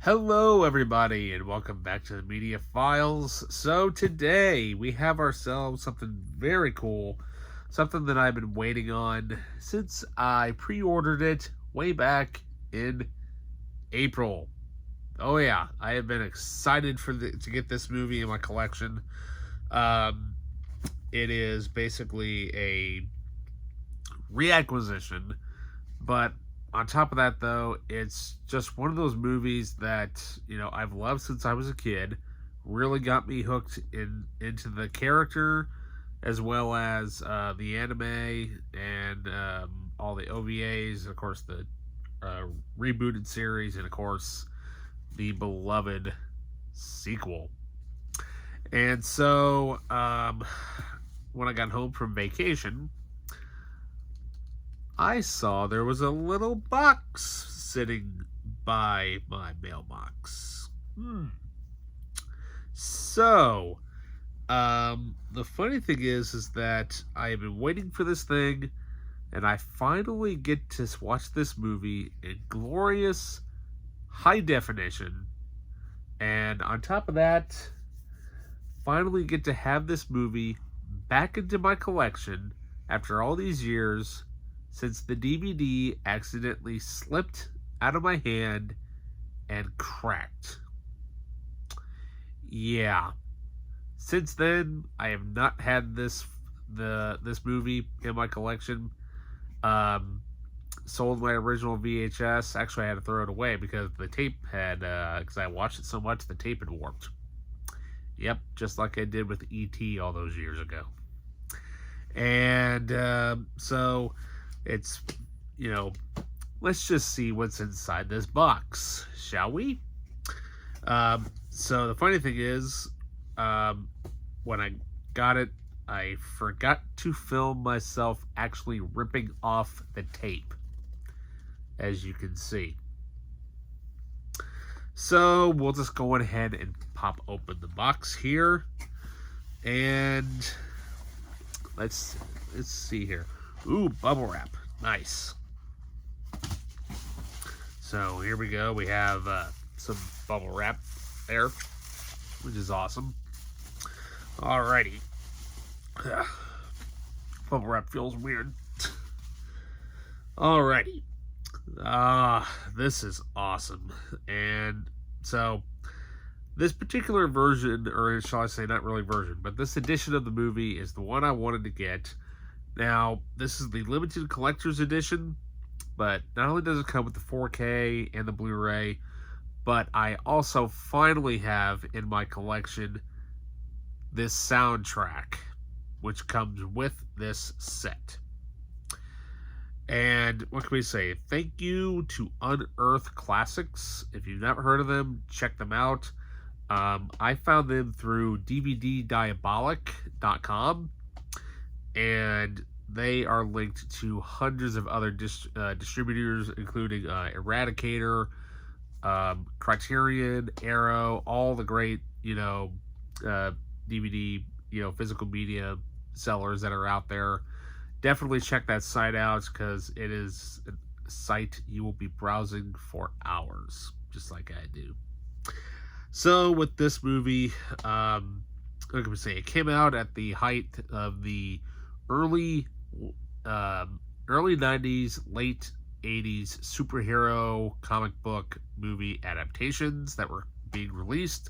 Hello, everybody, and welcome back to the Media Files. So, today we have ourselves something very cool, something that I've been waiting on since I pre ordered it way back in April. Oh, yeah, I have been excited to get this movie in my collection. Um, it is basically a reacquisition, but on top of that, though, it's just one of those movies that I've loved since I was a kid. Really got me hooked into the character, as well as the anime and all the OVAs, of course the rebooted series, and of course the beloved sequel. And so, when I got home from vacation, I saw there was a little box sitting by my mailbox. So, the funny thing is that I have been waiting for this thing, and I finally get to watch this movie in glorious high definition. And on top of that, finally get to have this movie back into my collection after all these years, since the DVD accidentally slipped out of my hand and cracked. Yeah. Since then, I have not had this movie in my collection. Sold my original VHS. Actually, I had to throw it away because the tape had, because I watched it so much, the tape had warped. Yep, just like I did with E.T. all those years ago. And so it's, let's just see what's inside this box, shall we? So the funny thing is, when I got it, I forgot to film myself actually ripping off the tape, as you can see. So we'll just go ahead and pop open the box here, and let's see here. Ooh, bubble wrap, nice. So here we go. We have some bubble wrap there, which is awesome. Alrighty. Bubble wrap feels weird. Alrighty. This is awesome. And so this particular version, or shall I say not really version, but this edition of the movie is the one I wanted to get. Now, this is the limited collector's edition, but not only does it come with the 4K and the Blu-ray, but I also finally have in my collection this soundtrack, which comes with this set. And what can we say? Thank you to Unearthed Classics. If you've never heard of them, check them out. I found them through DVDdiabolic.com, and they are linked to hundreds of other distributors, including Eradicator, Criterion, Arrow, all the great, DVD, physical media sellers that are out there. Definitely check that site out, because it is a site you will be browsing for hours, just like I do. So with this movie, what can we say? It came out at the height of the early 90s, late 80s superhero comic book movie adaptations that were being released,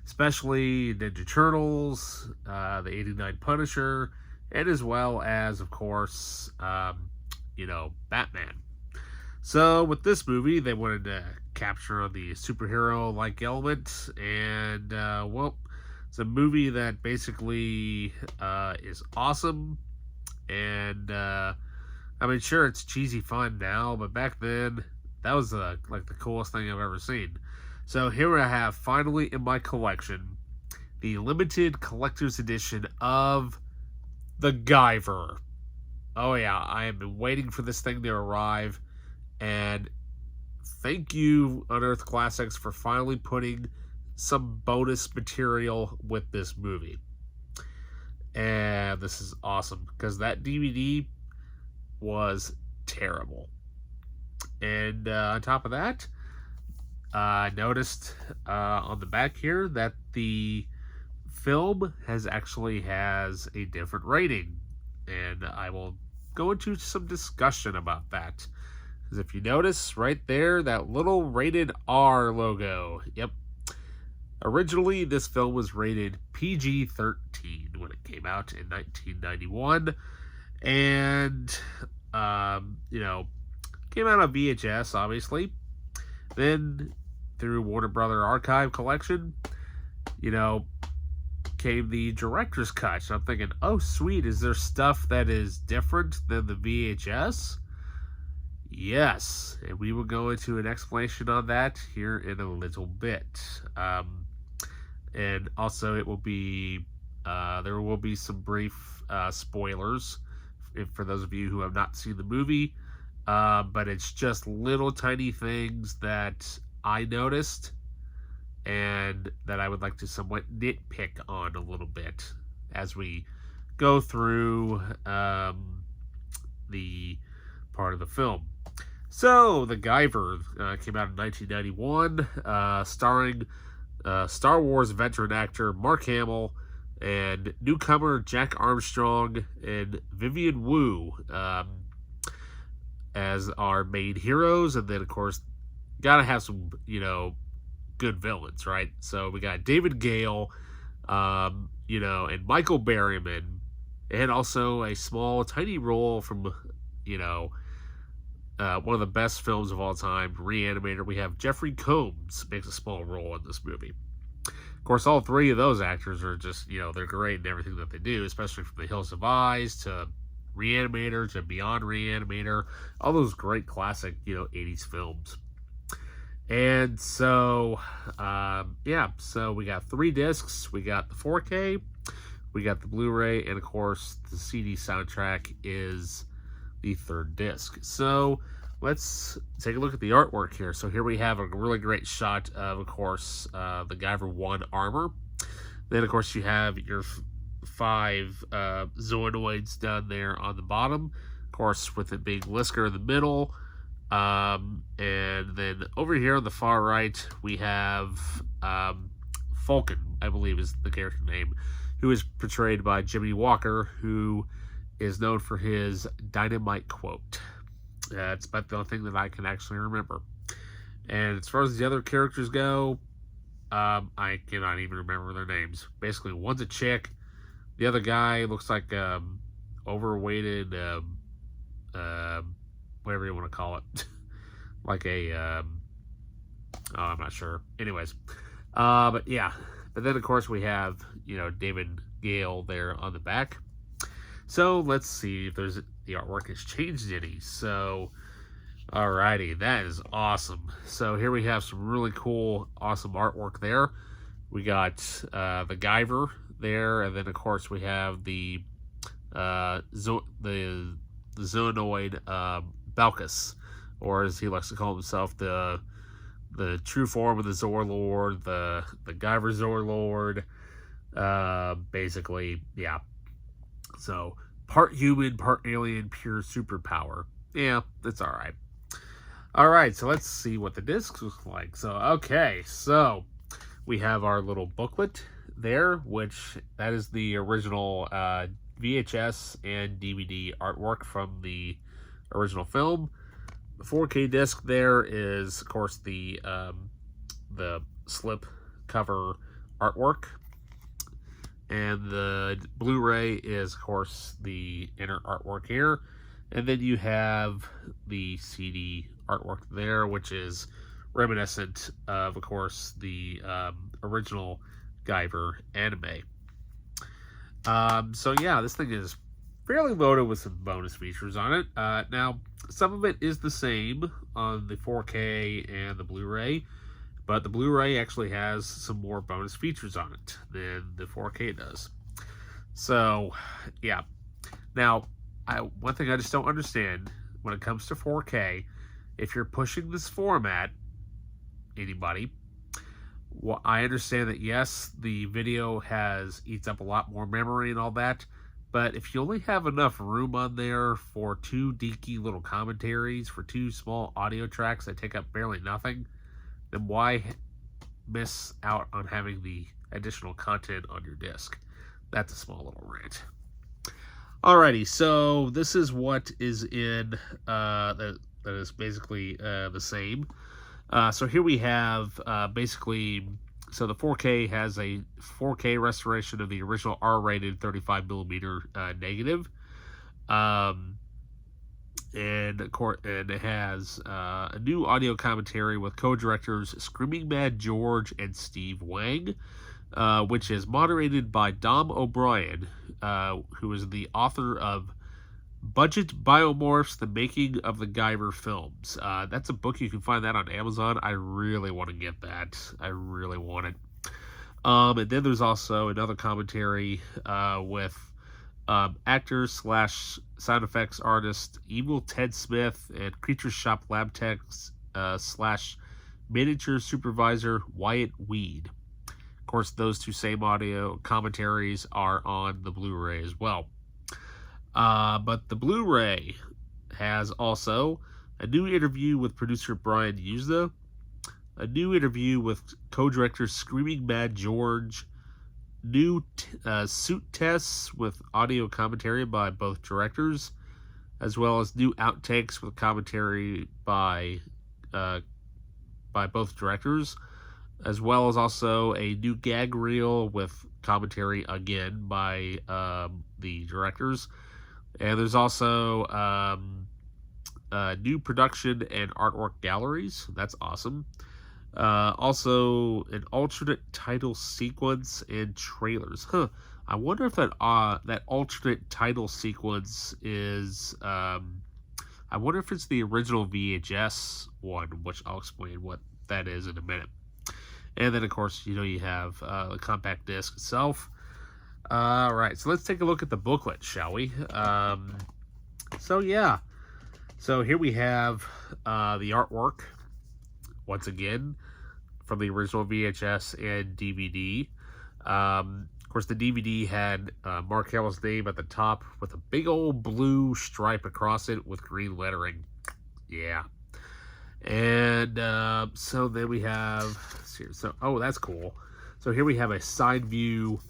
especially Ninja Turtles, the '89 Punisher, and as well as, of course, Batman. So with this movie, they wanted to capture the superhero-like element, and it's a movie that basically is awesome. And sure, it's cheesy fun now, but back then that was like the coolest thing I've ever seen. So here I have, finally in my collection, the limited collector's edition of The Guyver. Oh yeah, I have been waiting for this thing to arrive, and thank you, Unearthed Classics, for finally putting some bonus material with this movie. And this is awesome, because that DVD was terrible. And on top of that, noticed on the back here that the film has a different rating, and I will go into some discussion about that. Because if you notice right there, that little rated R logo. Yep. Originally, this film was rated PG-13 when it came out in 1991, and came out on VHS, obviously. Then, through Warner Brother Archive Collection, came the director's cut. So I'm thinking, oh, sweet, is there stuff that is different than the VHS? Yes, and we will go into an explanation on that here in a little bit. And also, it will be there will be some brief spoilers for those of you who have not seen the movie. But it's just little tiny things that I noticed and that I would like to somewhat nitpick on a little bit as we go through the part of the film. So, The Guyver came out in 1991, starring Star Wars veteran actor Mark Hamill and newcomer Jack Armstrong and Vivian Wu as our main heroes. And then, of course, gotta have some, good villains, right? So we got David Gale, and Michael Berryman, and also a small, tiny role from, one of the best films of all time, Reanimator. We have Jeffrey Combs makes a small role in this movie. Of course, all three of those actors are just, they're great in everything that they do, especially from The Hills Have Eyes to Reanimator to Beyond Reanimator, all those great classic, 80s films. And so, so we got 3 discs. We got the 4K, we got the Blu-ray, and of course, the CD soundtrack is the 3rd disc. So, let's take a look at the artwork here. So here we have a really great shot of course, the Guyver 1 armor. Then, of course, you have your 5 Zoanoids down there on the bottom. Of course, with it being Lisker in the middle. And then over here on the far right, we have Falcon, I believe is the character name, who is portrayed by Jimmy Walker, who is known for his dynamite quote. It's about the only thing that I can actually remember. And as far as the other characters go, I cannot even remember their names. Basically, one's a chick. The other guy looks like overweighted, whatever you want to call it. Like I'm not sure. Anyways, but yeah. But then, of course, we have, David Gale there on the back. So let's see if the artwork has changed any. So, alrighty, that is awesome. So here we have some really cool, awesome artwork there. We got the Guyver there, and then of course we have the Zoanoid Balkus, or as he likes to call himself, the true form of the Zor Lord, the Guyver Zor Lord. Basically, yeah. So, part human, part alien, pure superpower. Yeah, that's alright. Alright, so let's see what the discs look like. So, okay, so we have our little booklet there, which that is the original VHS and DVD artwork from the original film. The 4K disc there is, of course, the slip cover artwork. And the Blu-ray is, of course, the inner artwork here. And then you have the CD artwork there, which is reminiscent of course, the original Guyver anime. So yeah, this thing is fairly loaded with some bonus features on it. Now, some of it is the same on the 4K and the Blu-ray, but the Blu-ray actually has some more bonus features on it than the 4K does. So, yeah. Now, one thing I just don't understand when it comes to 4K, if you're pushing this format, anybody, well, I understand that, yes, the video eats up a lot more memory and all that, but if you only have enough room on there for 2 dinky little commentaries, for 2 small audio tracks that take up barely nothing, then why miss out on having the additional content on your disc? That's a small little rant. Alrighty, so this is what is in that is basically the same. So here we have basically, so the 4K has a 4K restoration of the original R-rated 35 millimeter negative, and it has a new audio commentary with co-directors Screaming Mad George and Steve Wang, which is moderated by Dom O'Brien, who is the author of Budget Biomorphs: The Making of the Guyver Films. That's a book. You can find that on Amazon. I really want to get that. I really want it. And then there's also another commentary with actor slash sound effects artist Evil Ted Smith and Creature Shop lab techs slash miniature supervisor Wyatt Weed. Of course, those two same audio commentaries are on the Blu-ray as well. But the Blu-ray has also a new interview with producer Brian Yuzna, a new interview with co-director Screaming Mad George, new suit tests with audio commentary by both directors, as well as new outtakes with commentary by both directors, as well as also a new gag reel with commentary again by the directors. And there's also new production and artwork galleries. That's awesome. Also, an alternate title sequence and trailers. I wonder if that alternate title sequence is. I wonder if it's the original VHS one, which I'll explain what that is in a minute. And then, of course, you have the compact disc itself. All right, so let's take a look at the booklet, shall we? So here we have the artwork, once again, from the original VHS and DVD. Of course, the DVD had Mark Hamill's name at the top with a big old blue stripe across it with green lettering. Yeah. And so then we have... oh, that's cool. So here we have a side view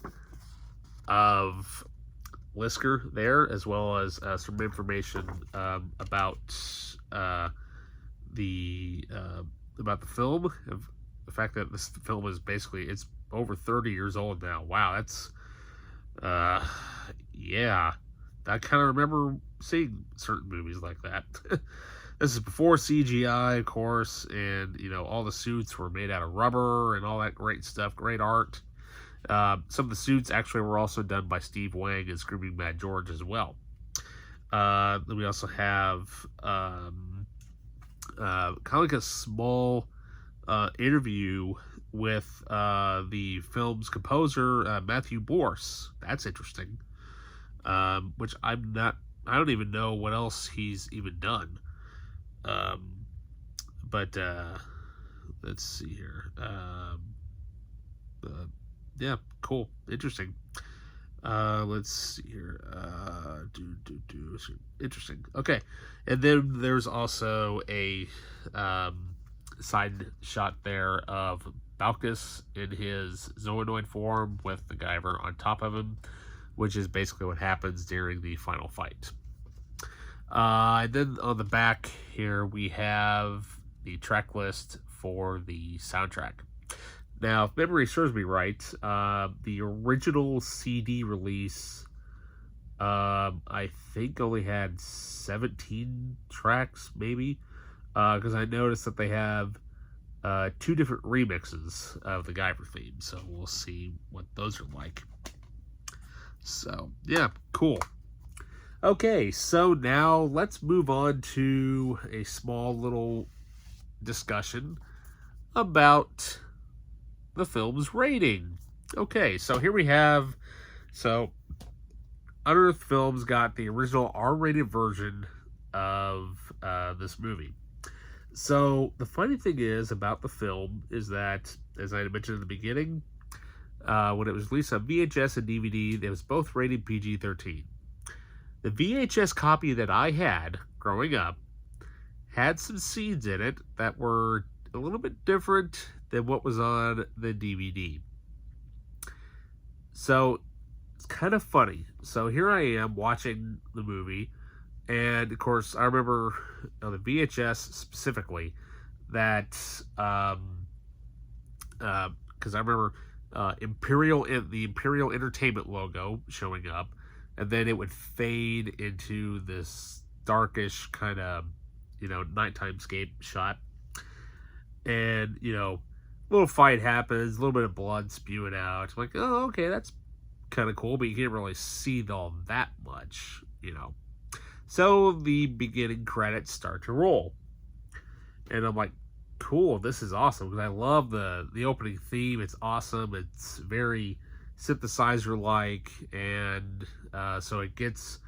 of Lisker there, as well as some information about the film, of the fact that this film is basically, it's over 30 years old now. Wow, that's yeah, I kind of remember seeing certain movies like that. This is before CGI, of course, and all the suits were made out of rubber and all that great stuff, great art. Some of the suits actually were also done by Steve Wang and Screaming Mad George as well. Then we also have kind of like a small interview with the film's composer, Matthew Borse. That's interesting. Which I don't even know what else he's even done. But let's see here. Yeah, cool, interesting. Let's see here. Interesting. Okay, and then there's also a side shot there of Balkus in his Zoanoid form with the Guyver on top of him, which is basically what happens during the final fight. And then on the back here we have the track list for the soundtrack. Now, if memory serves me right, the original CD release, I think only had 17 tracks, maybe, because I noticed that they have 2 different remixes of the Guyver theme, so we'll see what those are like. So, yeah, cool. Okay, so now let's move on to a small little discussion about the film's rating. Okay, so here we have, Unearthed Films got the original R-rated version of this movie. So the funny thing is about the film is that, as I mentioned in the beginning, when it was released on VHS and DVD, it was both rated PG-13. The VHS copy that I had growing up had some scenes in it that were a little bit different than what was on the DVD. So it's kind of funny. So here I am watching the movie, and of course, I remember on the VHS specifically that because I remember the Imperial Entertainment logo showing up, and then it would fade into this darkish kind of nighttime scape shot, and little fight happens, a little bit of blood spewing out. I'm like, oh, okay, that's kind of cool, but you can't really see all that much. So the beginning credits start to roll, and I'm like, cool, this is awesome, because I love the opening theme. It's awesome. It's very synthesizer like, and so it gets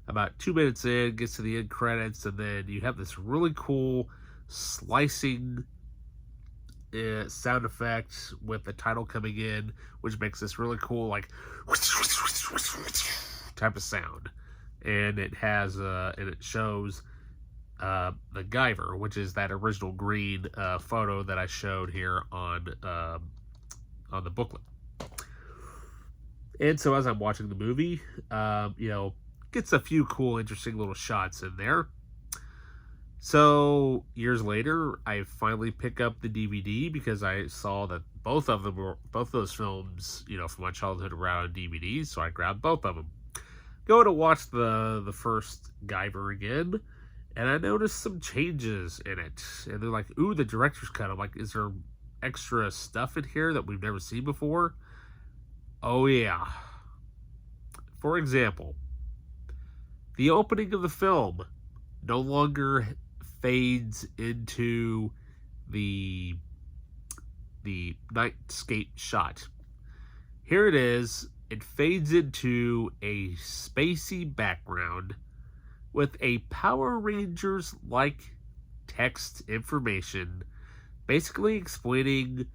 about 2 minutes in, gets to the end credits, and then you have this really cool slicing sound effect with the title coming in, which makes this really cool like type of sound, and it has and it shows the Guyver, which is that original green photo that I showed here on the booklet. And so as I'm watching the movie, gets a few cool, interesting little shots in there. So years later, I finally pick up the DVD because I saw that both those films, from my childhood were out on DVD. So I grabbed both of them. Go to watch the first Guyver again, and I noticed some changes in it. And they're like, ooh, the director's cut. I'm like, is there extra stuff in here that we've never seen before? Oh, yeah. For example, the opening of the film no longer fades into the nightscape shot. Here it is. It fades into a spacey background with a Power Rangers-like text information, basically explaining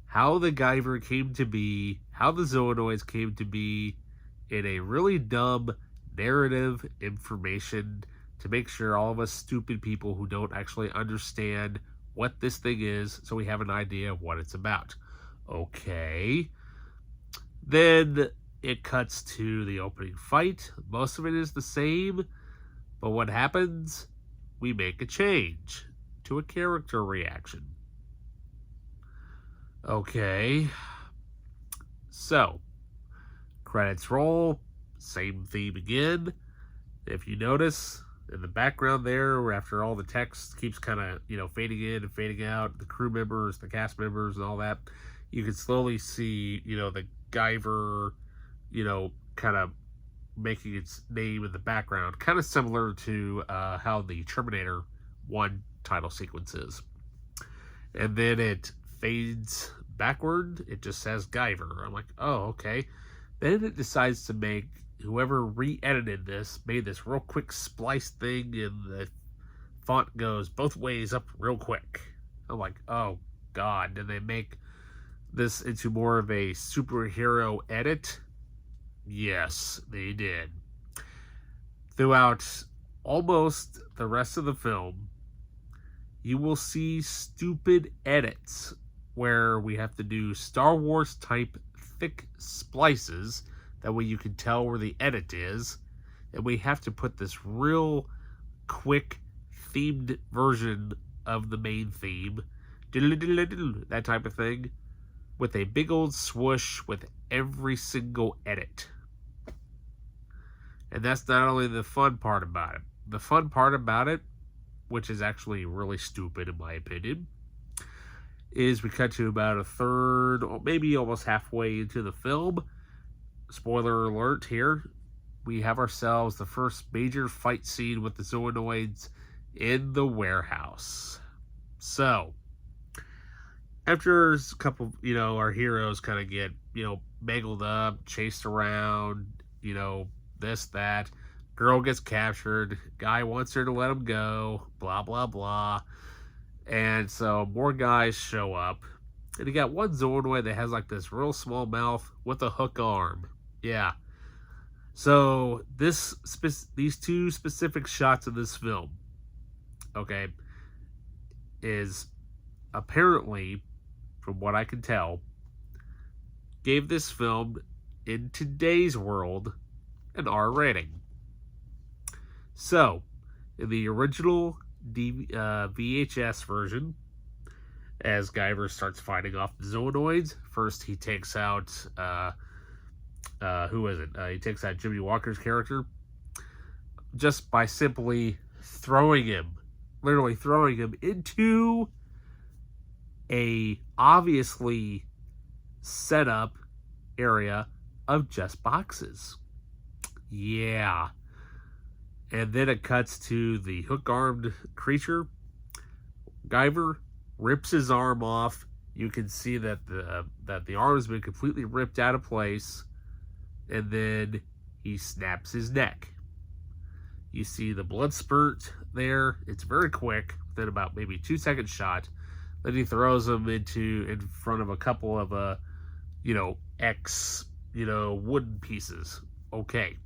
how the Guyver came to be, how the Zoanoids came to be, in a really dumb narrative information to make sure all of us stupid people who don't actually understand what this thing is, so we have an idea of what it's about. Okay. Then it cuts to the opening fight. Most of it is the same, but what happens? We make a change to a character reaction. Okay. So, credits roll, same theme again. If you notice, in the background there, after all the text keeps kind of, fading in and fading out, the crew members, the cast members, and all that, you can slowly see, the Guyver, kind of making its name in the background, kind of similar to how the Terminator 1 title sequence is. And then it fades backward. It just says Guyver. I'm like, oh, okay. Then it decides to make, whoever re-edited this, made this real quick splice thing, and the font goes both ways up real quick. I'm like, oh, God. Did they make this into more of a superhero edit? Yes, they did. Throughout almost the rest of the film, you will see stupid edits where we have to do Star Wars type thick splices. That way you can tell where the edit is. And we have to put this real quick themed version of the main theme, that type of thing, with a big old swoosh with every single edit. And that's not only the fun part about it. The fun part about it, which is actually really stupid in my opinion, is we cut to about a third, or maybe almost halfway into the film. Spoiler alert here. We have ourselves the first major fight scene with the Zoanoids in the warehouse. So, after a couple, our heroes kind of get, mangled up, chased around, this, that. Girl gets captured. Guy wants her to let him go. Blah, blah, blah. And so more guys show up. And you got one Zoanoid that has like this real small mouth with a hook arm. Yeah. So these two specific shots of this film, okay, is apparently, from what I can tell, gave this film, in today's world, an R rating. So, in the original VHS version, as Guyver starts fighting off the Zoanoids, first he takes out, who is it? He takes out Jimmy Walker's character just by simply literally throwing him into a obviously set up area of just boxes. Yeah. And then it cuts to the hook-armed creature. Guyver rips his arm off. You can see that the arm has been completely ripped out of place. And then he snaps his neck. You see the blood spurt there. It's very quick, within about maybe 2-second shot. Then he throws him in front of a couple of wooden pieces. Okay.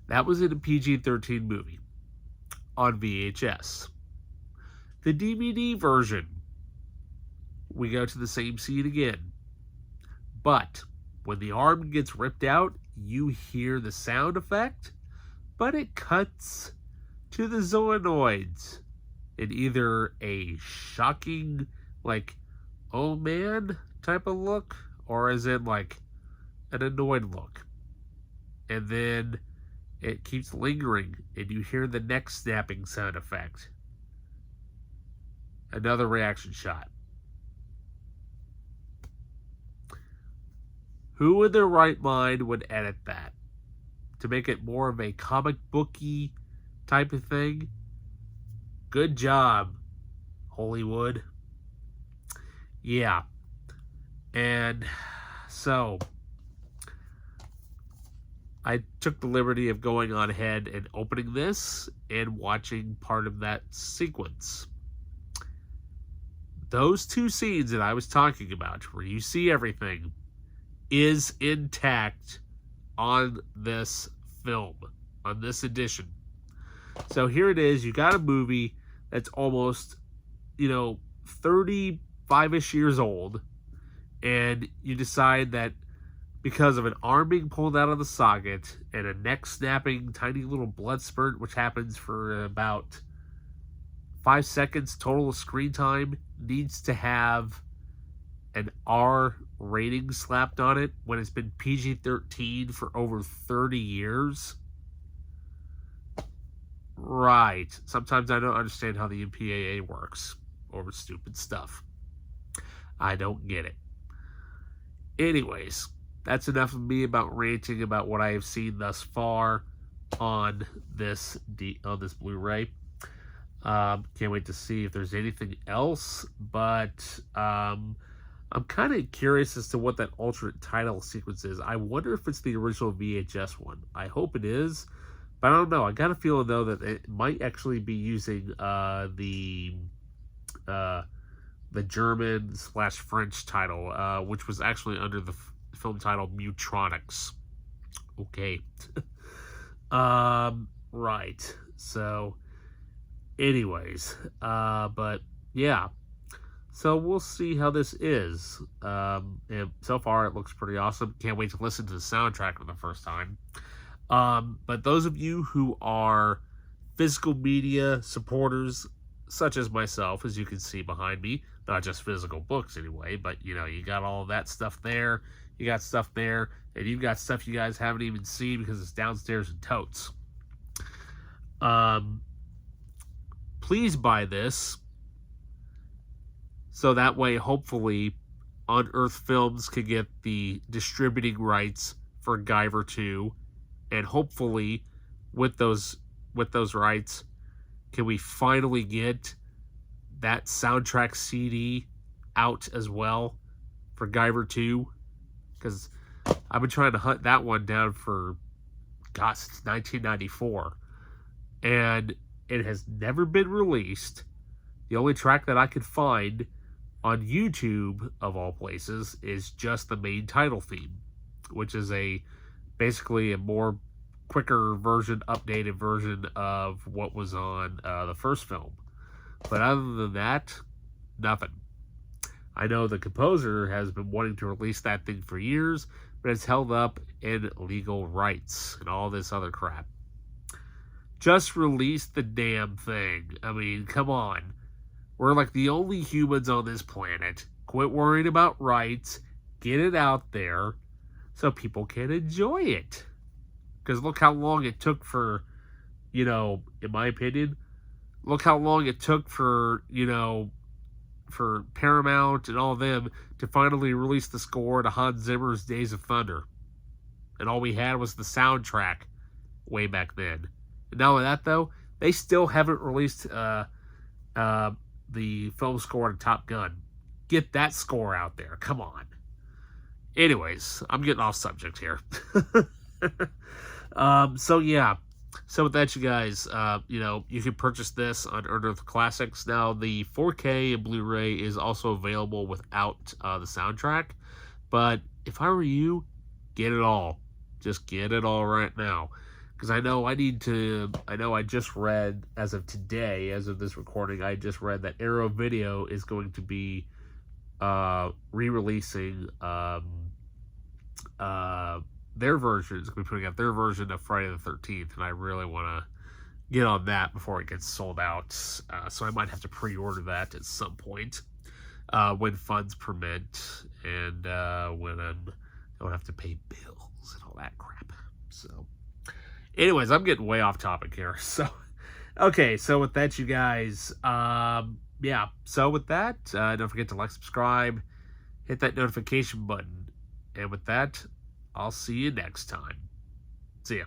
That was in a PG-13 movie on VHS. The DVD version, we go to the same scene again. But when the arm gets ripped out, you hear the sound effect, but it cuts to the Zoanoids in either a shocking, like, oh man type of look, or is it like an annoyed look? And then it keeps lingering, and you hear the neck snapping sound effect. Another reaction shot. Who in their right mind would edit that to make it more of a comic booky type of thing? Good job, Hollywood. Yeah. And so I took the liberty of going on ahead and opening this and watching part of that sequence. Those two scenes that I was talking about, where you see everything, is intact on this film, on this edition. So here it is. You got a movie that's almost, 35-ish years old, and you decide that because of an arm being pulled out of the socket and a neck snapping tiny little blood spurt, which happens for about 5 seconds total of screen time, needs to have an R rating slapped on it when it's been PG-13 for over 30 years. Right. Sometimes I don't understand how the MPAA works over stupid stuff. I don't get it. Anyways, that's enough of me about ranting about what I have seen thus far on this Blu-ray. Can't wait to see if there's anything else, but I'm kind of curious as to what that alternate title sequence is. I wonder if it's the original VHS one. I hope it is, but I don't know. I got a feeling, though, that it might actually be using the German/French title, which was actually under the film title Mutronics. Okay. Right. So, anyways, but yeah. So we'll see how this is. And so far, it looks pretty awesome. Can't wait to listen to the soundtrack for the first time. But those of you who are physical media supporters, such as myself, as you can see behind me, not just physical books anyway, but you got all that stuff there. You got stuff there, and you've got stuff you guys haven't even seen because it's downstairs in totes. Please buy this, so that way, hopefully, Unearthed Films can get the distributing rights for Guyver 2, and hopefully, with those rights, can we finally get that soundtrack CD out as well for Guyver 2? Because I've been trying to hunt that one down for, since 1994. And it has never been released. The only track that I could find on YouTube, of all places, is just the main title theme, which is basically a more quicker version, updated version of what was on the first film. But other than that, nothing. I know the composer has been wanting to release that thing for years, but it's held up in legal rights and all this other crap. Just release the damn thing. I mean, come on. We're like the only humans on this planet. Quit worrying about rights. Get it out there so people can enjoy it. Because look how long it took for, in my opinion, look how long it took for, for Paramount and all of them to finally release the score to Hans Zimmer's Days of Thunder. And all we had was the soundtrack way back then. And not only that, though, they still haven't released the film score to Top Gun. Get that score out there. Come on. Anyways, I'm getting off subject here. So yeah. So with that, you guys, you can purchase this on Earth Classics. Now, the 4K and Blu-ray is also available without the soundtrack. But if I were you, get it all. Just get it all right now. Because I know I just read, as of today, as of this recording, I just read that Arrow Video is going to be re-releasing their version. Is going to be putting out their version of Friday the 13th, and I really want to get on that before it gets sold out. So I might have to pre-order that at some point when funds permit, and when I don't have to pay bills and all that crap. So, anyways, I'm getting way off topic here. So, okay, so with that, you guys, yeah. So with that, don't forget to like, subscribe, hit that notification button, and with that, I'll see you next time. See ya.